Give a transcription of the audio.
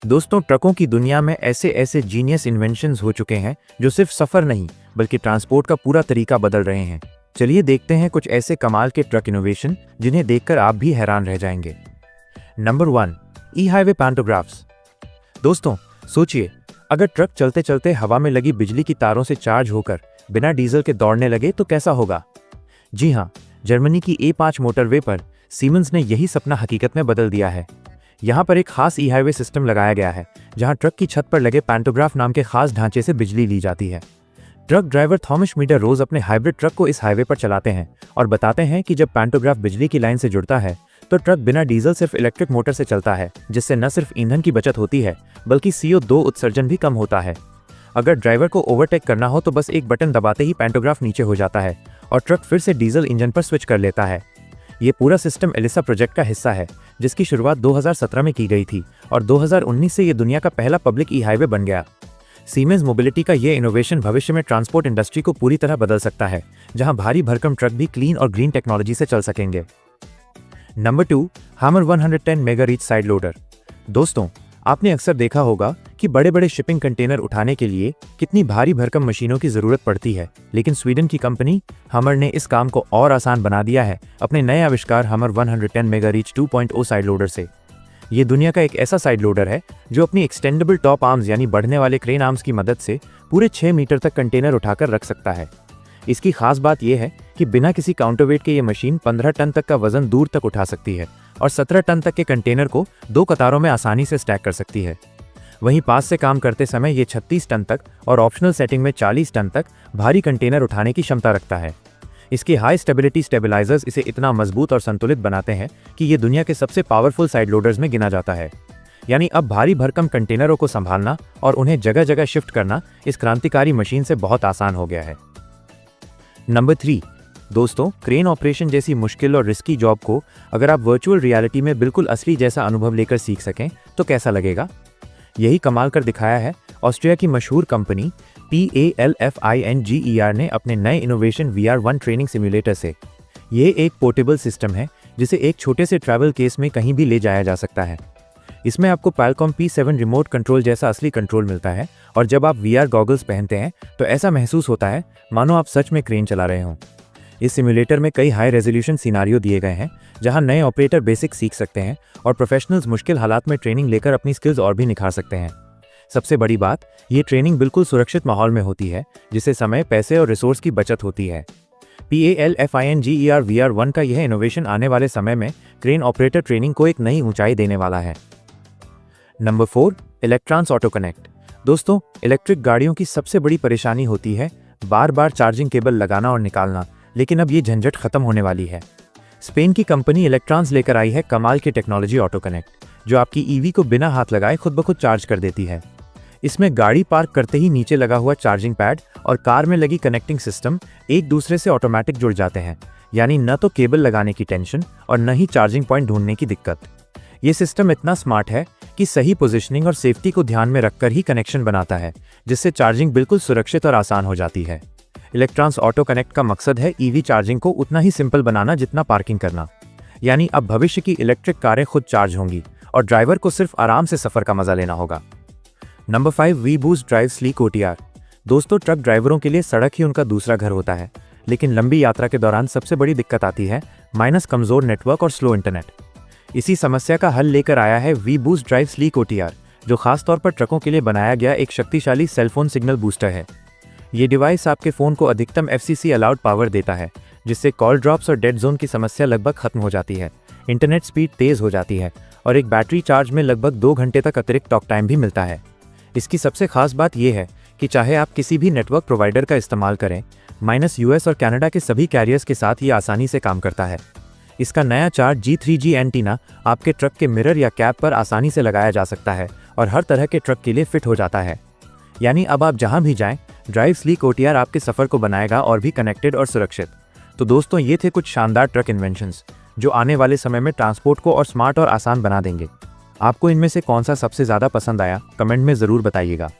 दोस्तों, ट्रकों की दुनिया में ऐसे ऐसे जीनियस इन्वेंशंस हो चुके हैं जो सिर्फ सफर नहीं बल्कि ट्रांसपोर्ट का पूरा तरीका बदल रहे हैं। चलिए देखते हैं कुछ ऐसे कमाल के ट्रक इनोवेशन जिन्हें देखकर आप भी हैरान रह जाएंगे। नंबर 1, ई हाईवे पैंटोग्राफ्स। दोस्तों सोचिए, अगर ट्रक चलते चलते हवा में लगी बिजली की तारों से चार्ज होकर बिना डीजल के दौड़ने लगे तो कैसा होगा। जी हाँ, जर्मनी की A5 मोटरवे पर सीमेंस ने यही सपना हकीकत में बदल दिया है। यहाँ पर एक खास ई हाईवे सिस्टम लगाया गया है जहाँ ट्रक की छत पर लगे पैंटोग्राफ नाम के खास ढांचे से बिजली ली जाती है। ट्रक ड्राइवर थॉमस मीडर रोज अपने हाइब्रिड ट्रक को इस हाईवे पर चलाते हैं और बताते हैं कि जब पैंटोग्राफ बिजली की लाइन से जुड़ता है तो ट्रक बिना डीजल सिर्फ इलेक्ट्रिक मोटर से चलता है, जिससे न सिर्फ ईंधन की बचत होती है बल्कि CO2 उत्सर्जन भी कम होता है। अगर ड्राइवर को ओवरटेक करना हो तो बस एक बटन दबाते ही पैंटोग्राफ नीचे हो जाता है और ट्रक फिर से डीजल इंजन पर स्विच कर लेता है। ये पूरा सिस्टम एलिसा प्रोजेक्ट का हिस्सा है जिसकी शुरुआत 2017 में की गई थी और 2019 से ये दुनिया का पहला पब्लिक ई हाईवे बन गया। सीमेंस मोबिलिटी का ये इनोवेशन भविष्य में ट्रांसपोर्ट इंडस्ट्री को पूरी तरह बदल सकता है, जहां भारी भरकम ट्रक भी क्लीन और ग्रीन टेक्नोलॉजी से चल सकेंगे। Number 2, hammer 110 mega reach side loader. दोस्तों, आपने अक्सर देखा होगा कि बड़े बड़े शिपिंग कंटेनर उठाने के लिए कितनी भारी भरकम मशीनों की जरूरत पड़ती है, लेकिन स्वीडन की कंपनी हमर ने इस काम को और आसान बना दिया है अपने नए आविष्कार हमर 110 मेगा रीच 2.0 साइड लोडर से। ये दुनिया का एक ऐसा साइड लोडर है जो अपनी एक्सटेंडेबल टॉप आर्म्स यानी बढ़ने वाले क्रेन आर्म्स की मदद से पूरे 6 मीटर तक कंटेनर उठाकर रख सकता है। इसकी खास बात यह है कि बिना किसी काउंटरवेट के ये मशीन 15 टन तक का वजन दूर तक उठा सकती है और 17 टन तक के कंटेनर को 2 कतारों में आसानी से स्टैक कर सकती है। वहीं पास से काम करते समय ये 36 टन तक और ऑप्शनल सेटिंग में 40 टन तक भारी कंटेनर उठाने की क्षमता रखता है। इसके हाई स्टेबिलिटी स्टेबलाइजर्स इसे इतना मजबूत और संतुलित बनाते हैं कि ये दुनिया के सबसे पावरफुल साइड लोडर्स में गिना जाता है। यानी अब भारी भरकम कंटेनरों को संभालना और उन्हें जगह जगह शिफ्ट करना इस क्रांतिकारी मशीन से बहुत आसान हो गया है। नंबर 3, दोस्तों, क्रेन ऑपरेशन जैसी मुश्किल और रिस्की जॉब को अगर आप वर्चुअल रियलिटी में बिल्कुल असली जैसा अनुभव लेकर सीख सकें तो कैसा लगेगा। यही कमाल कर दिखाया है ऑस्ट्रिया की मशहूर कंपनी PALFINGER ने अपने नए इनोवेशन VR1 ट्रेनिंग सिम्युलेटर से। ये एक पोर्टेबल सिस्टम है जिसे एक छोटे से ट्रैवल केस में कहीं भी ले जाया जा सकता है। इसमें आपको Qualcomm P7 रिमोट कंट्रोल जैसा असली कंट्रोल मिलता है और जब आप VR गॉगल्स पहनते हैं तो ऐसा महसूस होता है मानो आप सच में क्रेन चला रहे हों। इस सिम्युलेटर में कई हाई रेजोल्यूशन सिनारियो दिए गए हैं जहां नए ऑपरेटर बेसिक सीख सकते हैं और प्रोफेशनल्स मुश्किल हालात में ट्रेनिंग लेकर अपनी स्किल्स और भी निखार सकते हैं। सबसे बड़ी बात, ये ट्रेनिंग बिल्कुल सुरक्षित माहौल में होती है जिससे समय, पैसे और रिसोर्स की बचत होती है। PALFINGER VR1 का यह इनोवेशन आने वाले समय में क्रेन ऑपरेटर ट्रेनिंग को एक नई ऊंचाई देने वाला है। Number 4, electrons auto connect. दोस्तों, इलेक्ट्रिक गाड़ियों की सबसे बड़ी परेशानी होती है बार बार चार्जिंग केबल लगाना और निकालना, लेकिन अब ये झंझट खत्म होने वाली है। स्पेन की कंपनी इलेक्ट्रॉन्स लेकर आई है कमाल की टेक्नोलॉजी ऑटो कनेक्ट, जो आपकी EV को बिना हाथ लगाए खुद ब खुद चार्ज कर देती है। इसमें गाड़ी पार्क करते ही नीचे लगा हुआ चार्जिंग पैड और कार में लगी कनेक्टिंग सिस्टम एक दूसरे से ऑटोमेटिक जुड़ जाते हैं, यानी न तो केबल लगाने की टेंशन और न ही चार्जिंग पॉइंट ढूंढने की दिक्कत। ये सिस्टम इतना स्मार्ट है कि सही पोजीशनिंग और सेफ्टी को ध्यान में रखकर ही कनेक्शन बनाता है, जिससे चार्जिंग बिल्कुल सुरक्षित और आसान हो जाती है। इलेक्ट्रॉन्स ऑटो कनेक्ट का मकसद है EV चार्जिंग को उतना ही सिंपल बनाना जितना पार्किंग करना। यानी अब भविष्य की इलेक्ट्रिक कारें खुद चार्ज होंगी और ड्राइवर को सिर्फ आराम से सफर का मजा लेना होगा। Number 5, V-Boost drive sleek OTR। दोस्तों, ट्रक ड्राइवरों के लिए सड़क ही उनका दूसरा घर होता है, लेकिन लंबी यात्रा के दौरान सबसे बड़ी दिक्कत आती है कमजोर नेटवर्क और स्लो इंटरनेट। इसी समस्या का हल लेकर आया है V-Boost ड्राइव स्लीक OTR, जो खासतौर पर ट्रकों के लिए बनाया गया एक शक्तिशाली सेलफोन सिग्नल बूस्टर है। ये डिवाइस आपके फ़ोन को अधिकतम FCC अलाउड पावर देता है, जिससे कॉल ड्रॉप्स और डेड जोन की समस्या लगभग खत्म हो जाती है, इंटरनेट स्पीड तेज़ हो जाती है और एक बैटरी चार्ज में लगभग 2 घंटे तक अतिरिक्त टॉक टाइम भी मिलता है। इसकी सबसे खास बात यह है कि चाहे आप किसी भी नेटवर्क प्रोवाइडर का इस्तेमाल करें, US और कनाडा के सभी कैरियर्स के साथ ये आसानी से काम करता है। इसका नया चार्ज G3G एंटीना आपके ट्रक के मिरर या कैप पर आसानी से लगाया जा सकता है और हर तरह के ट्रक के लिए फिट हो जाता है। यानी अब आप जहां भी जाएं, ड्राइव स्लीक OTR आपके सफ़र को बनाएगा और भी कनेक्टेड और सुरक्षित। तो दोस्तों, ये थे कुछ शानदार ट्रक इन्वेंशंस जो आने वाले समय में ट्रांसपोर्ट को और स्मार्ट और आसान बना देंगे। आपको इनमें से कौन सा सबसे ज़्यादा पसंद आया, कमेंट में ज़रूर बताइएगा।